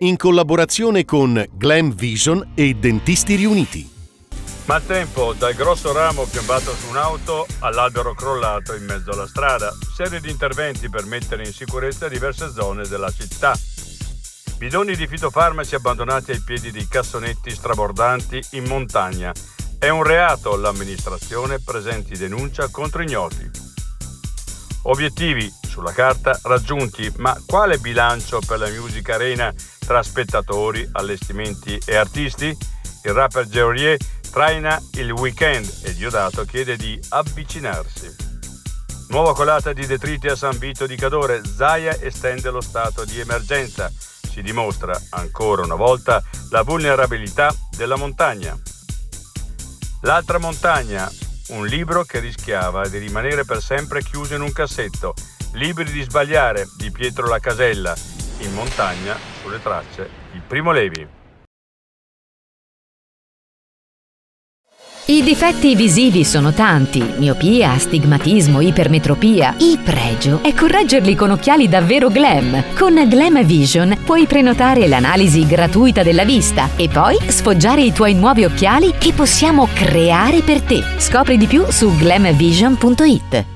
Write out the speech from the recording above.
in collaborazione con Glam Vision e Dentisti Riuniti. Maltempo, dal grosso ramo piombato su un'auto all'albero crollato in mezzo alla strada. Serie di interventi per mettere in sicurezza diverse zone della città. Bidoni di fitofarmaci abbandonati ai piedi dei cassonetti strabordanti in montagna. È un reato, l'amministrazione presenti denuncia contro ignoti. Obiettivi sulla carta raggiunti, ma quale bilancio per la Music Arena tra spettatori, allestimenti e artisti? Il rapper Georier traina il weekend e Diodato chiede di avvicinarsi. Nuova colata di detriti a San Vito di Cadore. Zaia estende lo stato di emergenza. Si dimostra ancora una volta la vulnerabilità della montagna. L'altra montagna, un libro che rischiava di rimanere per sempre chiuso in un cassetto. Libri di sbagliare di Pietro Lacasella. In montagna, sulle tracce di Primo Levi. I difetti visivi sono tanti: miopia, astigmatismo, ipermetropia. Il pregio è correggerli con occhiali davvero glam. Con Glam Vision puoi prenotare l'analisi gratuita della vista e poi sfoggiare i tuoi nuovi occhiali che possiamo creare per te. Scopri di più su glamvision.it.